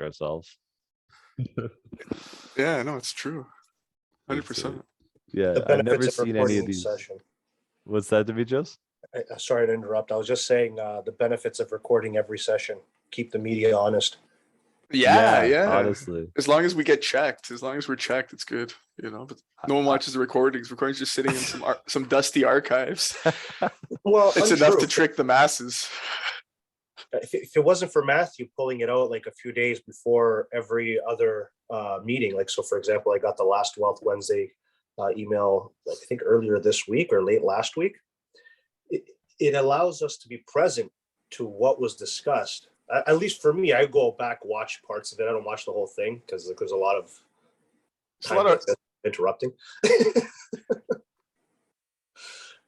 protect ourselves. Yeah, no, it's true. 100%. Yeah, The I've never benefits of seen any of recording these. session. What's that, Demetrios? Sorry to interrupt. I was just saying the benefits of recording every session. Keep the media honest. Yeah. Honestly, As long as we get checked, as long as we're checked, it's good, But no one watches the recordings. Recordings just sitting in some dusty archives. Well, It's untrue. enough to trick the masses. If it wasn't for Matthew pulling it out like a few days before every other meeting, like so, for example, I got the Last Wealth Wednesday email, I think earlier this week or late last week. It allows us to be present to what was discussed. At least for me, I go back, watch parts of it. I don't watch the whole thing because there's a lot of interrupting.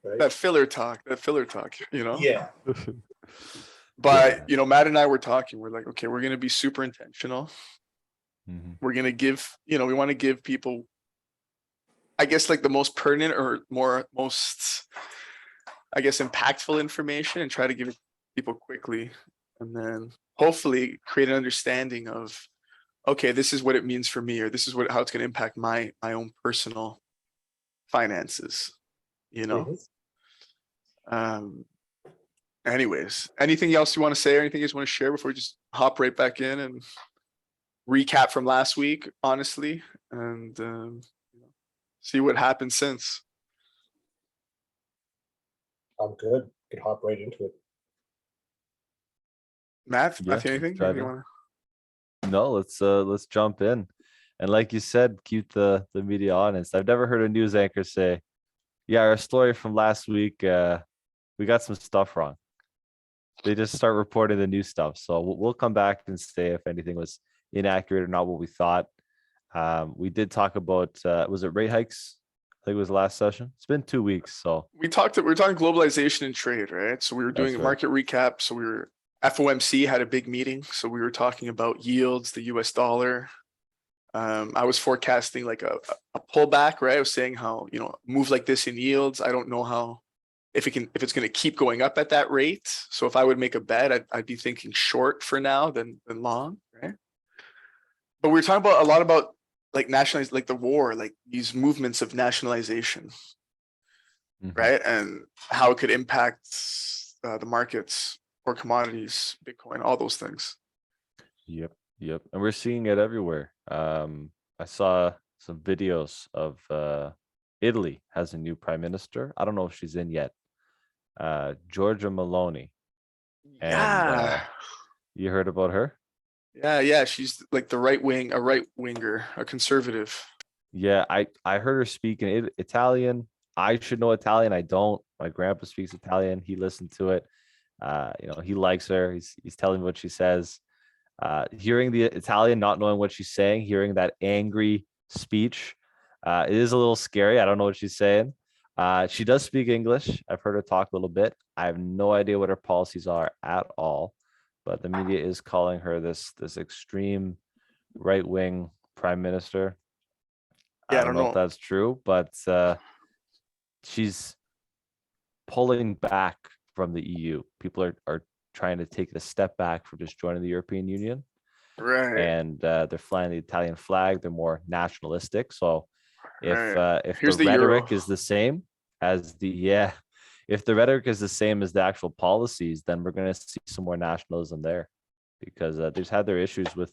Right? That filler talk, Yeah. But Matt and I were talking. We're like, okay, we're gonna be super intentional. We're gonna give, we want to give people, I guess, like the most pertinent or most, I guess, impactful information, and try to give it to people quickly, and then hopefully create an understanding of, okay, this is what it means for me, or this is how it's going to impact my own personal finances. Anyways, anything else you want to say, or anything you just want to share before we just hop right back in and recap from last week, honestly, and see what happened since? I'm good. Could hop right into it. Matthew, anything? No, let's jump in. And like you said, keep the media honest. I've never heard a news anchor say, yeah, our story from last week, we got some stuff wrong. They just start reporting the new stuff. So we'll come back and say if anything was inaccurate or not what we thought. We did talk about, was it rate hikes? I think it was the last session. It's been 2 weeks. So we were talking globalization and trade, right? So we were doing a market recap. So FOMC had a big meeting. So we were talking about yields, the US dollar. I was forecasting like a pullback, right? I was saying how, move like this in yields. I don't know if it's going to keep going up at that rate. So if I would make a bet, I'd be thinking short for now than long, right? But we were talking a lot about like like the war, like these movements of nationalization, right? And how it could impact the markets or commodities, Bitcoin, all those things. Yep. And we're seeing it everywhere. I saw some videos of Italy has a new prime minister. I don't know if she's in yet. Giorgia Meloni. And you heard about her? Yeah. She's like a right winger, a conservative. Yeah, I heard her speak in Italian. I should know Italian. I don't. My grandpa speaks Italian. He listened to it. He likes her. He's telling me what she says. Hearing the Italian, not knowing what she's saying, hearing that angry speech, it is a little scary. I don't know what she's saying. She does speak English. I've heard her talk a little bit. I have no idea what her policies are at all, but the media is calling her this extreme right-wing prime minister. Yeah, I don't know if that's true, but she's pulling back from the EU. People are trying to take a step back from just joining the European Union. Right. And they're flying the Italian flag. They're more nationalistic. So if the rhetoric is the same as if the rhetoric is the same as the actual policies, then we're going to see some more nationalism there, because they've had their issues with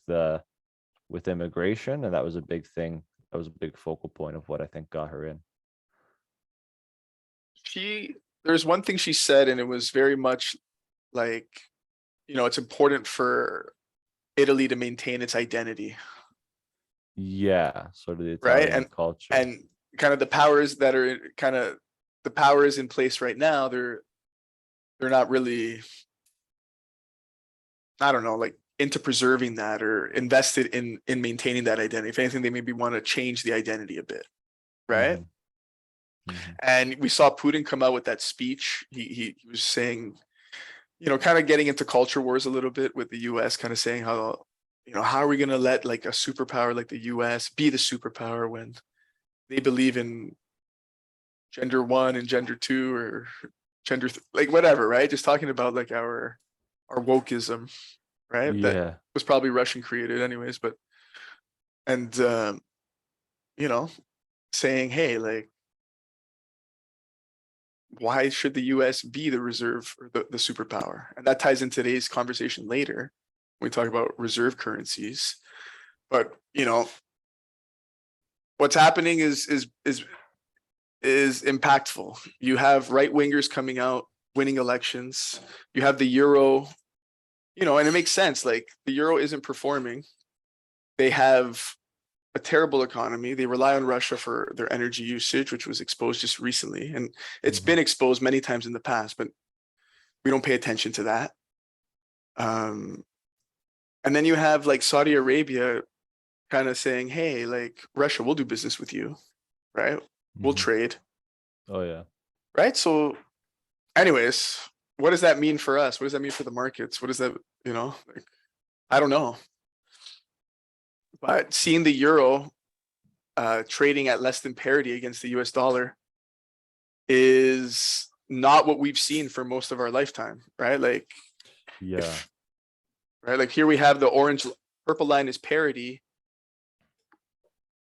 immigration, and that was a big thing. That was a big focal point of what I think got her in. There's one thing she said, and it was very much like, it's important for Italy to maintain its identity. Yeah, sort of the Italian culture. And kind of the powers that are the powers in place right now, they're not really, I don't know, like into preserving that or invested in maintaining that identity. If anything, they maybe want to change the identity a bit, right? And we saw Putin come out with that speech. He was saying, kind of getting into culture wars a little bit with the US, kind of saying how, how are we going to let like a superpower like the US be the superpower when they believe in gender 1 and gender 2 or gender like whatever, right? Just talking about like our wokeism, right? That Yeah. was probably Russian created anyways, but, and, you know, saying, hey, like, why should the US be the reserve or the superpower? And that ties in today's conversation later when we talk about reserve currencies. But, you know, what's happening is impactful. You have right wingers coming out, winning elections. You have the euro, you know, and it makes sense. Like the euro isn't performing. They have a terrible economy. They rely on Russia for their energy usage, which was exposed just recently. And it's been exposed many times in the past, but we don't pay attention to that. And then you have like Saudi Arabia kind of saying, hey, like Russia, we'll do business with you, right? We'll trade. Oh yeah. Right. So anyways, what does that mean for us? What does that mean for the markets? What does that, you know, like, I don't know. But seeing the euro trading at less than parity against the US dollar is not what we've seen for most of our lifetime, right? Like, Yeah. right. Like here we have the purple line is parity,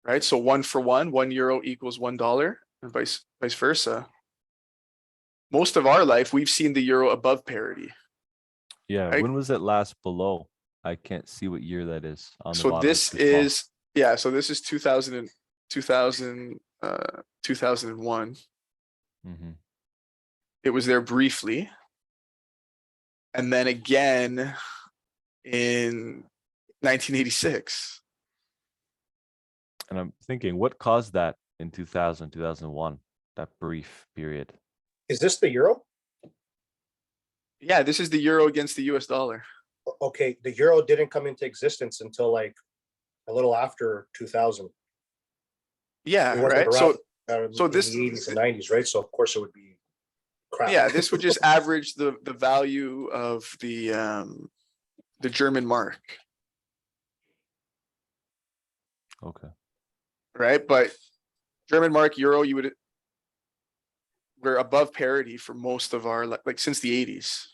right? So 1 for 1 euro equals $1 and vice versa. Most of our life, we've seen the euro above parity. Yeah. Right? When was it last below? I can't see what year that is on the So bottom. this is, yeah, so this is 2001. It was there briefly. And then again in 1986. And I'm thinking, what caused that in 2000, 2001, that brief period? Is this the euro? Yeah, this is the euro against the US dollar. Okay, the euro didn't come into existence until like a little after 2000. Yeah, It wasn't right. around, So in this, the 80s and 90s, right? So of course it would be crap. yeah, this would just average the value of the German mark. Okay. Right, but German mark, euro, we're above parity for most of our like since the 80s.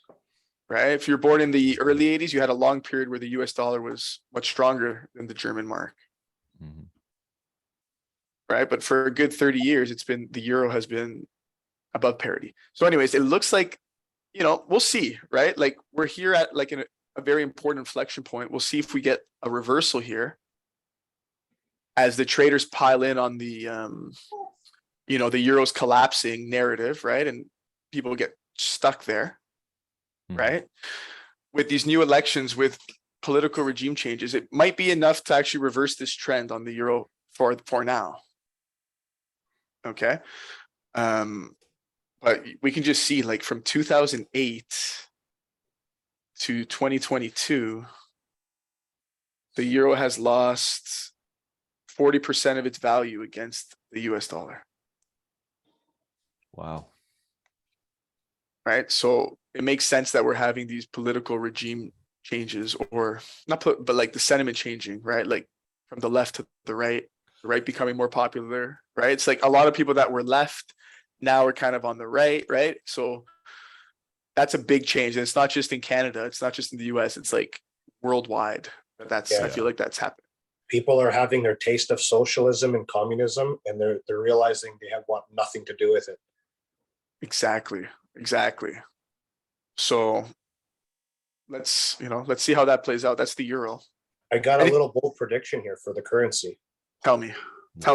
Right, if you're born in the early 80s, you had a long period where the US dollar was much stronger than the German mark. Right, but for a good 30 years, the euro has been above parity. So anyways, it looks like, you know, we'll see, right? Like we're here at like a very important inflection point. We'll see if we get a reversal here as the traders pile in on the, you know, the euro's collapsing narrative, right? And people get stuck there, right? With these new elections, with political regime changes, it might be enough to actually reverse this trend on the euro for now. Okay. But we can just see like from 2008 to 2022, the euro has lost 40% of its value against the US dollar. Wow. Right. So it makes sense that we're having these political regime changes, or not, but like the sentiment changing, right? Like from the left to the right becoming more popular, right? It's like a lot of people that were left now are kind of on the right, right? So that's a big change. And it's not just in Canada, it's not just in the US, it's like worldwide. I feel like that's happening. People are having their taste of socialism and communism, and they're realizing they want nothing to do with it. Exactly. So let's see how that plays out. That's the euro. I got a little bold prediction here for the currency. Tell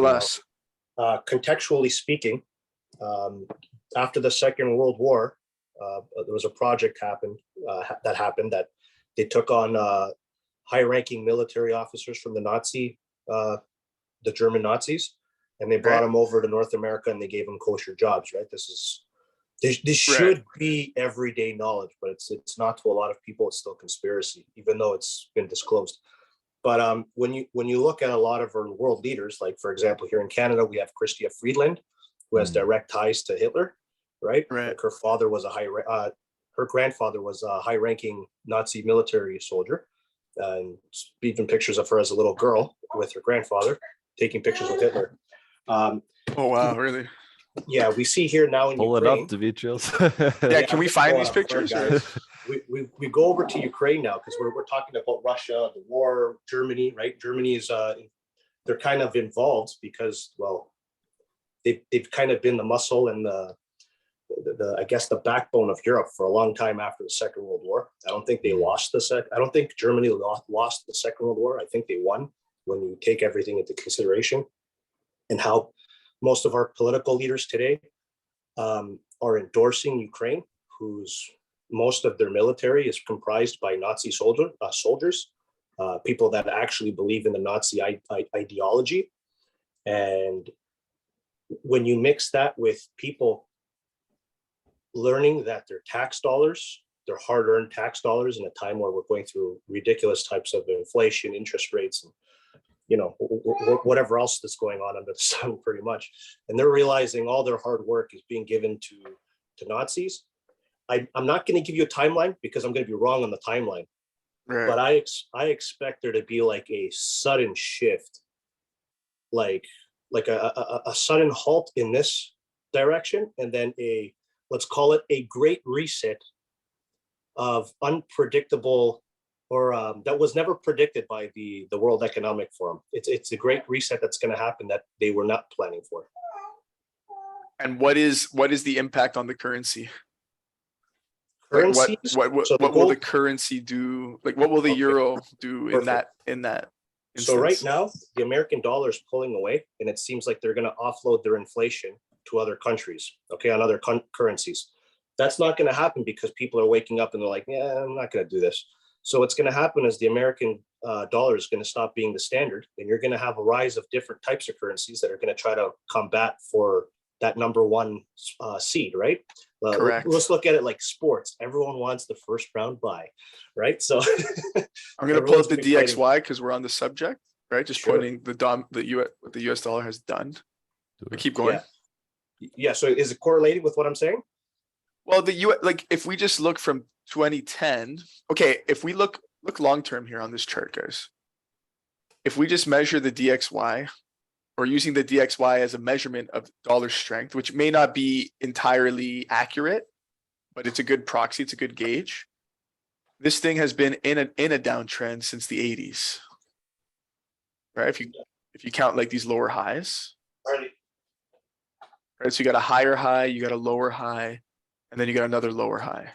us. Contextually speaking, after the Second World War, there was a project that happened that they took on high-ranking military officers from the German Nazis, and they brought them over to North America and they gave them kosher jobs. Right? This should be everyday knowledge, but it's not to a lot of people. It's still conspiracy, even though it's been disclosed. But when you look at a lot of our world leaders, like for example, here in Canada, we have Chrystia Freeland, who has direct ties to Hitler, right? Like her father was her grandfather was a high-ranking Nazi military soldier, and even pictures of her as a little girl with her grandfather taking pictures with Hitler. Oh wow, really? Yeah, we see here now in Pull Ukraine. it up, Demetrios. Yeah, can we find these pictures? we go over to Ukraine now because we're talking about Russia, the war, Germany, right? Germany is they're kind of involved because, well, they've kind of been the muscle and the I guess the backbone of Europe for a long time after the Second World War. I don't think they lost I don't think Germany lost the Second World War. I think they won when you take everything into consideration and how most of our political leaders today are endorsing Ukraine, whose most of their military is comprised by Nazi soldiers, people that actually believe in the Nazi ideology. And when you mix that with people learning that their tax dollars, their hard-earned tax dollars in a time where we're going through ridiculous types of inflation, interest rates, and whatever else that's going on under the sun, pretty much. And they're realizing all their hard work is being given to Nazis. I'm not going to give you a timeline because I'm going to be wrong on the timeline. Right. But I expect there to be like a sudden shift, like a sudden halt in this direction, and then let's call it a great reset of unpredictable, or that was never predicted by the World Economic Forum. It's a great reset that's going to happen that they were not planning for. And what is the impact on the currency? Currencies, Like what will the currency do? Like what will the euro do in that instance? So right now, the American dollar is pulling away, and it seems like they're going to offload their inflation to other countries, on other currencies. That's not going to happen because people are waking up and they're like, yeah, I'm not going to do this. So what's going to happen is the American dollar is going to stop being the standard, and you're going to have a rise of different types of currencies that are going to try to combat for that number one seed, right? Correct. Let's look at it like sports. Everyone wants the first round bye, right? So I'm going to pull up the DXY because we're on the subject, right? Just pointing what the US dollar has done. We keep going. Yeah. So is it correlating with what I'm saying? Well, like if we just look from 2010, okay, if we look long term here on this chart, guys, if we just measure the DXY, or using the DXY as a measurement of dollar strength, which may not be entirely accurate, but it's a good proxy, it's a good gauge. This thing has been in a downtrend since the 80s, right? If you count like these lower highs, right? So you got a higher high, you got a lower high, and then you got another lower high,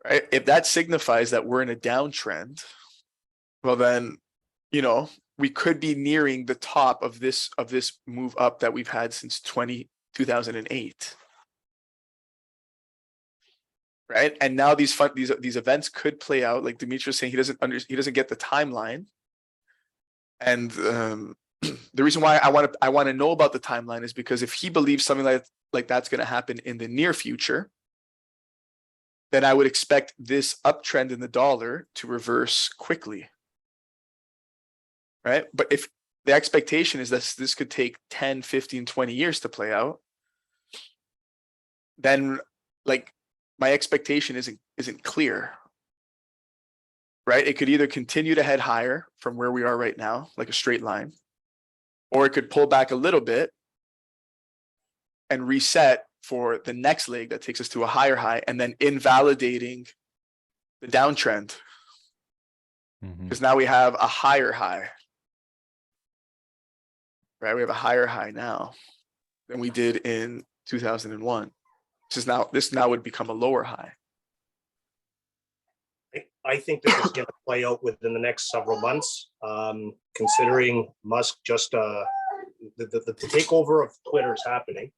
right? If that signifies that we're in a downtrend, well then, we could be nearing the top of this move up that we've had since 2008, right? And now these events could play out, like Dimitri was saying, he doesn't get the timeline, and the reason why I want to know about the timeline is because if he believes something like that's going to happen in the near future, then I would expect this uptrend in the dollar to reverse quickly. Right? But if the expectation is that this could take 10, 15, 20 years to play out, then like my expectation isn't clear. Right? It could either continue to head higher from where we are right now, like a straight line, or it could pull back a little bit and reset for the next leg that takes us to a higher high, and then invalidating the downtrend. Because now we have a higher high. Right, we have a higher high now than we did in 2001. This now would become a lower high. I think this is going to play out within the next several months, considering Musk just the takeover of Twitter is happening.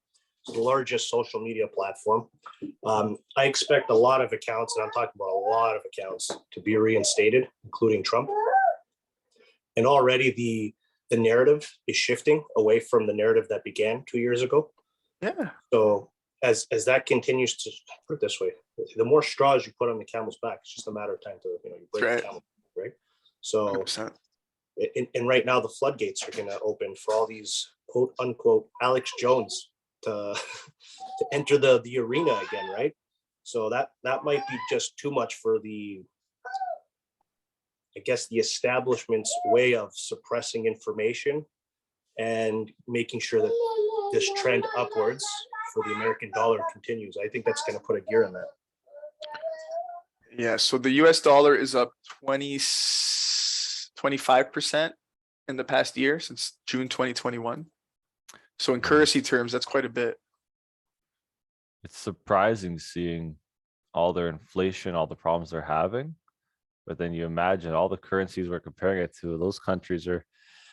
It's the largest social media platform. I expect a lot of accounts, and I'm talking about a lot of accounts, to be reinstated, including Trump. And already the narrative is shifting away from the narrative that began 2 years ago. Yeah. So as that continues to, put it this way, the more straws you put on the camel's back, it's just a matter of time to, you break the camel, right? So, and right now the floodgates are going to open for all these quote unquote Alex Jones to enter the arena again, right? So that might be just too much for the establishment's way of suppressing information and making sure that this trend upwards for the American dollar continues. I think that's going to put a gear in that. Yeah, so the US dollar is up 25% in the past year since June 2021. So in currency terms, that's quite a bit. It's surprising seeing all their inflation, all the problems they're having. But then you imagine all the currencies we're comparing it to, those countries are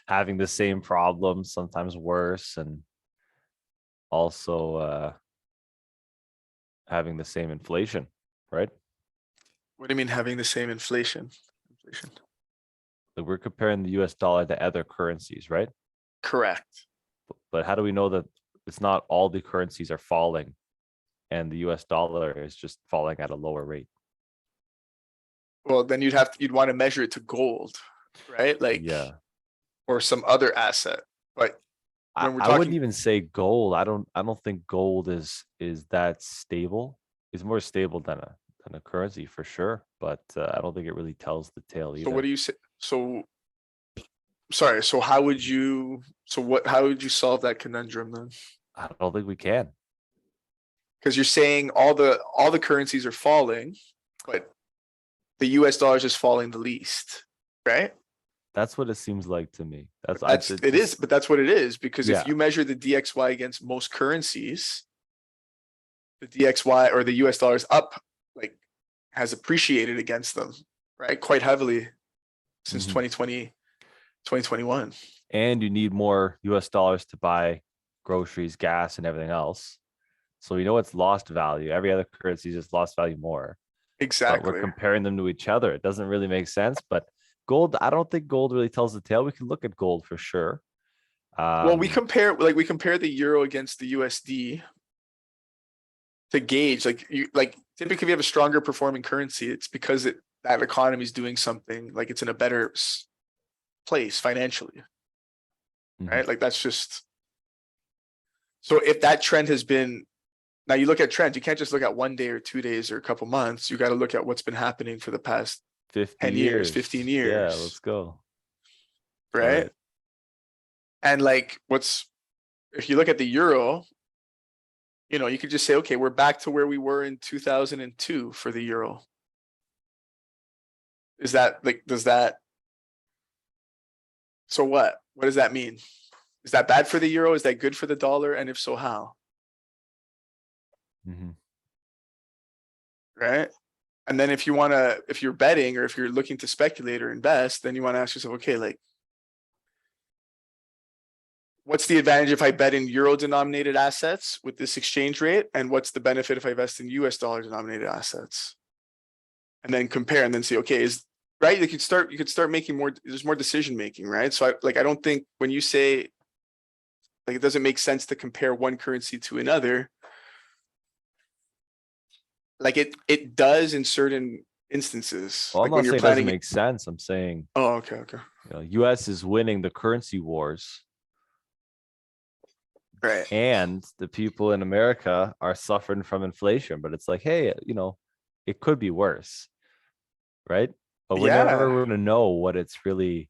having the same problems, sometimes worse, and also having the same inflation, right? What do you mean having the same inflation? Inflation. Like we're comparing the US dollar to other currencies, right? Correct. But how do we know that it's not all the currencies are falling and the US dollar is just falling at a lower rate? Well, then you'd want to measure it to gold, right? Like, Yeah. or some other asset. But I when we're wouldn't talking, even say gold. I don't think gold is that stable. It's more stable than a currency for sure, but I don't think it really tells the tale so what either. do you say? So, sorry. So how would you solve that conundrum then? I don't think we can. Because you're saying all the currencies are falling, but the US dollar is just falling the least, right? That's what it seems like to me. But that's what it is, because Yeah. if you measure the DXY against most currencies, the DXY or the US dollar is up, like has appreciated against them, right? Quite heavily since Mhm. 2020, 2021. And you need more US dollars to buy groceries, gas, and everything else. So it's lost value. Every other currency just lost value more. But we're Exactly. comparing them to each other. It doesn't really make sense. But gold, I don't think gold really tells the tale. We can look at gold for sure. Well, we compare the euro against the USD to gauge, typically if you have a stronger performing currency, it's because that economy is doing something, like it's in a better place financially, right? Like that's just, so if that trend has been, now you look at trends, you can't just look at 1 day or 2 days or a couple months. You got to look at what's been happening for the past 50 10 years, 15 years. Yeah, let's go. Right. And like if you look at the euro, you could just say, okay, we're back to where we were in 2002 for the euro. Is that so what does that mean? Is that bad for the euro? Is that good for the dollar? And if so, how? Right. And then if you're betting or if you're looking to speculate or invest, then you want to ask yourself, okay, like, what's the advantage if I bet in euro denominated assets with this exchange rate? And what's the benefit if I invest in US dollar denominated assets? And then compare and then say, okay, right? You could start making there's more decision making, right? So I don't think when you say like it doesn't make sense to compare one currency to another, like it does in certain instances. Well, like I'm not when you're saying it doesn't planning. make sense. I'm saying, Oh, okay. US is winning the currency wars. Right. And the people in America are suffering from inflation, but it's like, hey, it could be worse. Right. But we're never going to know what it's really.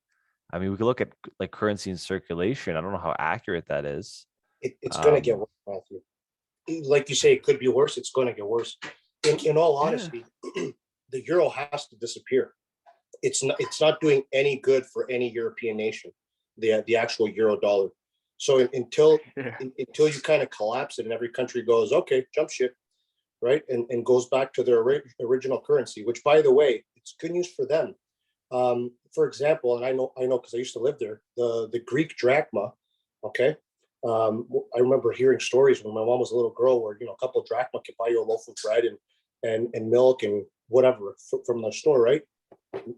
I mean, we could look at like currency in circulation. I don't know how accurate that is. It's going to get worse, Matthew. Like you say, it could be worse. It's going to get worse. In all honesty, the euro has to disappear. It's not doing any good for any European nation, the actual euro dollar. So until you kind of collapse it and every country goes, okay, jump ship, right, and goes back to their original currency, which, by the way, it's good news for them. For example, and I know because I used to live there, the Greek drachma, okay. I remember hearing stories when my mom was a little girl where a couple of drachma could buy you a loaf of bread and milk and whatever from the store, right?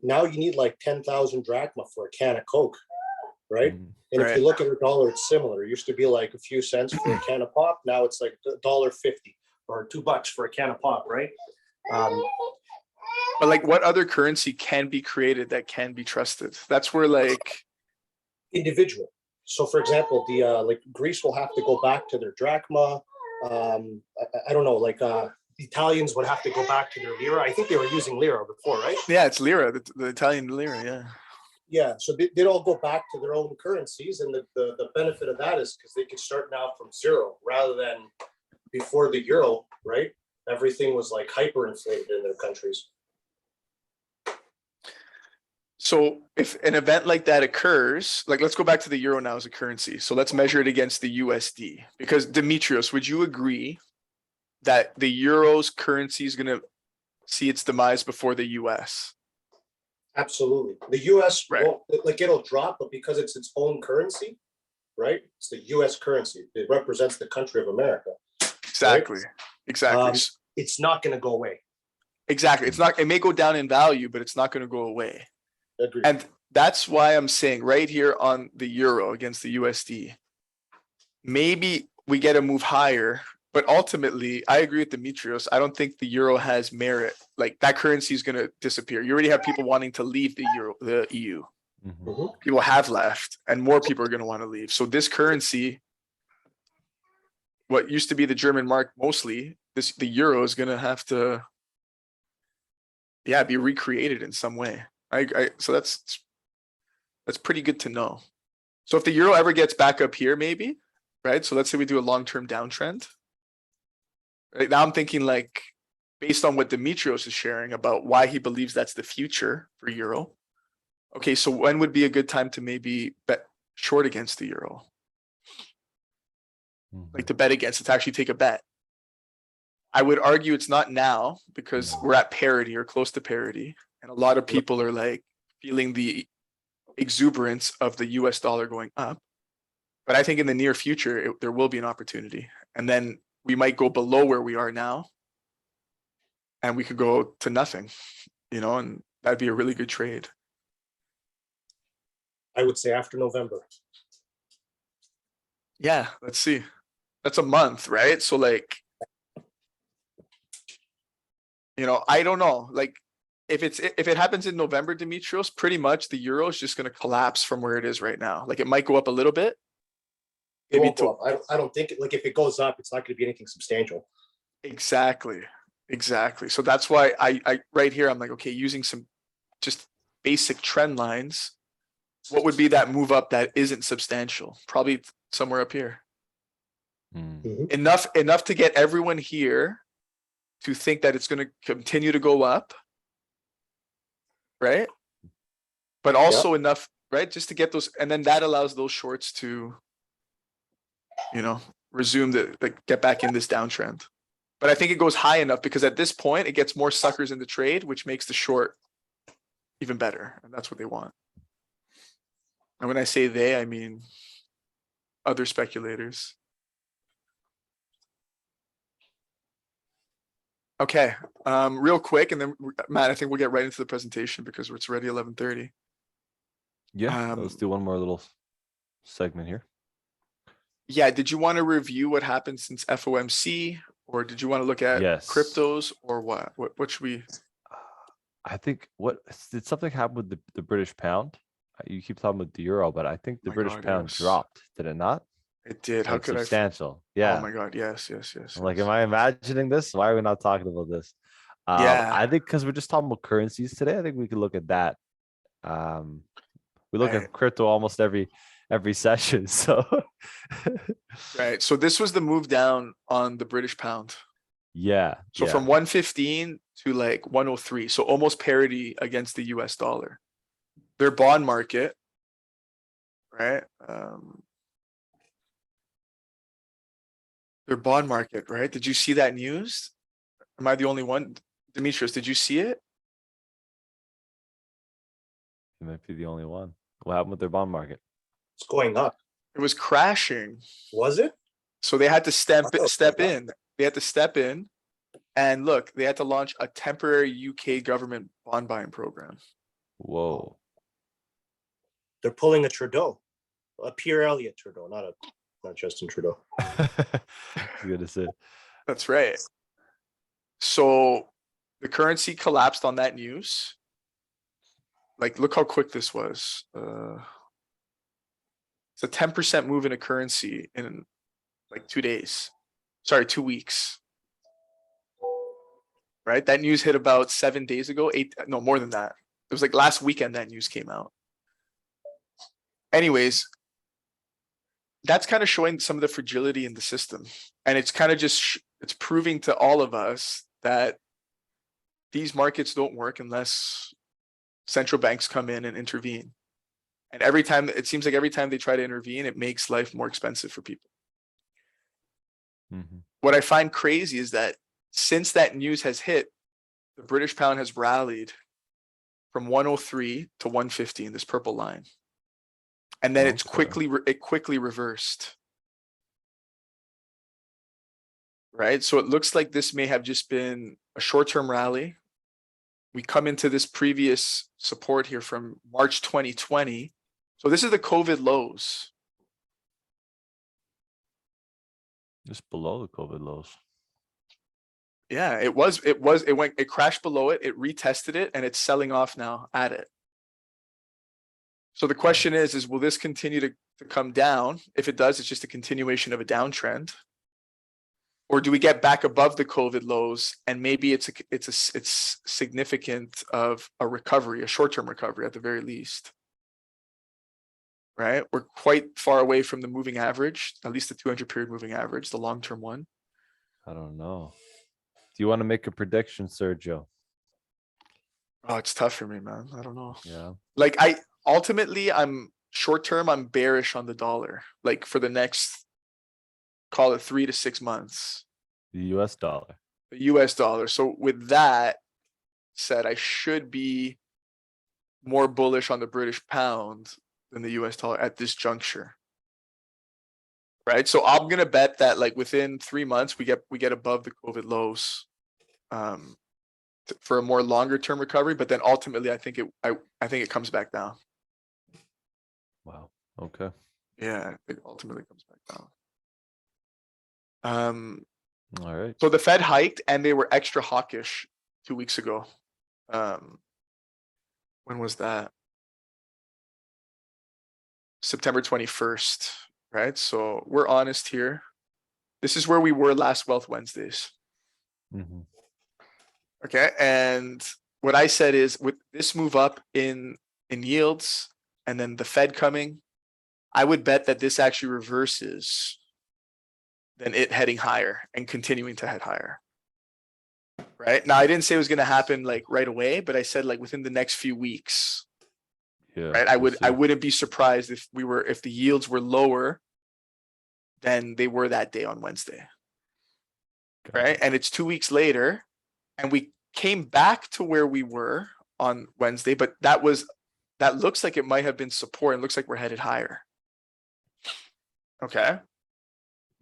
Now you need like 10,000 drachma for a can of Coke, right? And if you look at the dollar, it's similar. It used to be like a few cents for a can of pop. Now it's like $1.50 or $2 for a can of pop, right? But like, what other currency can be created that can be trusted? That's where like individual. So, for example, the like Greece will have to go back to their drachma. I don't know, like the Italians would have to go back to their lira. I think they were using lira before, right? Yeah, it's lira, the Italian lira. Yeah. Yeah, so they'd all go back to their own currencies, and the benefit of that is because they can start now from zero rather than before the euro, right? Everything was like hyperinflated in their countries. So if an event like that occurs, like let's go back to the euro now as a currency. So let's measure it against the USD. Because Demetrios, would you agree that the euro's currency is going to see its demise before the US? Absolutely. The US Right. won't, like it'll drop, but because it's its own currency, right? It's the US currency. It represents the country of America. Exactly. Right? Exactly. It's not going to go away. Exactly. It's not, it may go down in value, but it's not going to go away. Agreed. And that's why I'm saying right here on the euro against the USD, maybe we get a move higher, but ultimately I agree with Demetrios. I don't think the euro has merit. Like that currency is going to disappear. You already have people wanting to leave the EU. People have left and more people are going to want to leave. So this currency, what used to be the German mark mostly, the euro is going to have to, be recreated in some way. So that's pretty good to know. So if the euro ever gets back up here, maybe, right? So let's say we do a long-term downtrend. Right now I'm thinking like, based on what Demetrios is sharing about why he believes that's the future for euro. Okay, so when would be a good time to maybe bet short against the euro? Like to bet against it, to actually take a bet. I would argue it's not now because we're at parity or close to parity. And a lot of people are like feeling the exuberance of the US dollar going up. But I think in the near future, there will be an opportunity. And then we might go below where we are now. And we could go to nothing, and that'd be a really good trade. I would say after November. Yeah, let's see. That's a month, right? So like, I don't know. Like if it happens in November, Demetrios, pretty much the euro is just going to collapse from where it is right now. Like it might go up a little bit. It won't go up. I don't think like if it goes up, it's not going to be anything substantial. Exactly. So that's why I right here, I'm like, okay, using some just basic trend lines, what would be that move up that isn't substantial? Probably somewhere up here. Enough to get everyone here to think that it's going to continue to go up, right? But also enough, right, just to get those, and then that allows those shorts to, resume get back in this downtrend. But I think it goes high enough because at this point it gets more suckers in the trade, which makes the short even better, and that's what they want. And when I say they, I mean other speculators. Okay, real quick, and then Matt, I think we'll get right into the presentation because it's already 11:30. Yeah, let's do one more little segment here. Yeah, did you want to review what happened since FOMC, or did you want to look at cryptos, or what? What should we? I think did something happen with the British pound? You keep talking about the euro, but I think the British pound dropped. Did it not? It did. How could substantial? Yeah. Oh my God. Yes. I'm like, am I imagining this? Why are we not talking about this? I think because we're just talking about currencies today. I think we could look at that. We look at crypto almost every session. So right. So this was the move down on the British pound. Yeah. So from 115 to like 103. So almost parity against the US dollar. Their bond market, right? Their bond market, right? Did you see that news? Am I the only one? Demetrios, did you see it? You might be the only one. What happened with their bond market? It's going up. It was crashing. Was it? So they had to step in. They had to step in. And look, they had to launch a temporary UK government bond buying program. Whoa. They're pulling a Trudeau. A Pierre Elliott Trudeau, not Justin Trudeau. Good to see. That's right. So the currency collapsed on that news. Like, look how quick this was. It's a 10% move in a currency in like 2 days. Sorry, 2 weeks. Right? That news hit about 7 days ago. No, more than that. It was like last weekend that news came out. Anyways, that's kind of showing some of the fragility in the system. And it's kind of just, it's proving to all of us that these markets don't work unless central banks come in and intervene. And every time, it seems like every time they try to intervene, it makes life more expensive for people. Mhm. What I find crazy is that since that news has hit, the British pound has rallied from 103 to 115, this purple line. And then it quickly reversed. Right? So it looks like this may have just been a short-term rally. We come into this previous support here from March 2020. So this is the COVID lows. Just below the COVID lows. Yeah, it crashed below it, it retested it, and it's selling off now at it. So the question is will this continue to come down? If it does, it's just a continuation of a downtrend. Or do we get back above the COVID lows and maybe it's significant of a recovery, a short-term recovery at the very least? Right? We're quite far away from the moving average, at least the 200 period moving average, the long-term one. I don't know. Do you want to make a prediction, Sergio? Oh, it's tough for me, man. I don't know. Yeah. Like ultimately I'm short-term, I'm bearish on the dollar, like for the next, call it 3 to 6 months. The US dollar. The US dollar. So with that said, I should be more bullish on the British pound than the US dollar at this juncture. Right? So I'm gonna bet that like within 3 months we get above the COVID lows for a more longer term recovery, but then ultimately I think it comes back down. Wow. Okay. Yeah, it ultimately comes back down. All right. So the Fed hiked and they were extra hawkish 2 weeks ago. When was that? September 21st, right? So we're honest here. This is where we were last Wealth Wednesdays. Mhm. Okay. And what I said is with this move up in yields and then the Fed coming, I would bet that this actually reverses than it heading higher and continuing to head higher. Right now, I didn't say it was going to happen like right away, but I said like within the next few weeks. Yeah. Right. I wouldn't be surprised if the yields were lower than they were that day on Wednesday. Right. And it's 2 weeks later and we came back to where we were on Wednesday, but that looks like it might have been support and looks like we're headed higher. Okay.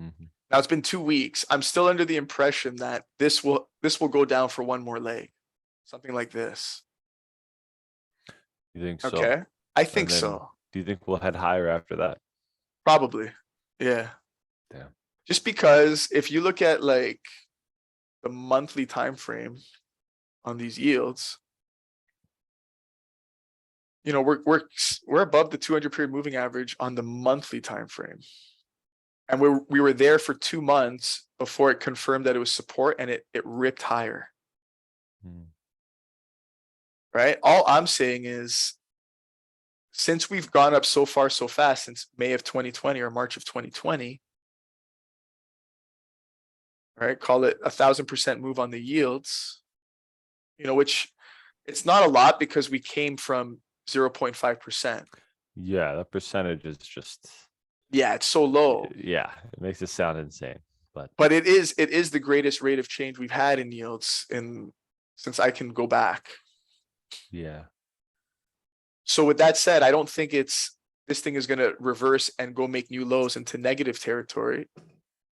Mhm. Now it's been 2 weeks. I'm still under the impression that this will go down for one more leg, something like this. You think so? Okay. I think And then so. Do you think we'll head higher after that? Probably. Yeah. Damn. Just because if you look at like the monthly time frame on these yields, you know, we're above the 200 period moving average on the monthly time frame. And we were there for 2 months before it confirmed that it was support and it ripped higher. Right? All I'm saying is since we've gone up so far so fast since May of 2020 or March of 2020, right? Call it 1,000% move on the yields, you know, which it's not a lot because we came from 0.5%. Yeah, that percentage is just. Yeah, it's so low. Yeah, it makes it sound insane, but it is the greatest rate of change we've had in yields since I can go back. Yeah. So with that said, I don't think this thing is going to reverse and go make new lows into negative territory.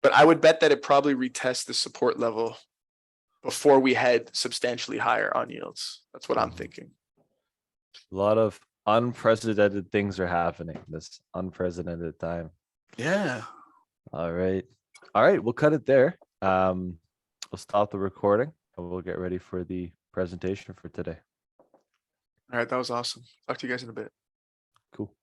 But I would bet that it probably retests the support level before we head substantially higher on yields. That's what I'm thinking. A lot of unprecedented things are happening this unprecedented time. Yeah. All right. We'll cut it there. We'll stop the recording and we'll get ready for the presentation for today. All right. That was awesome. Talk to you guys in a bit. Cool.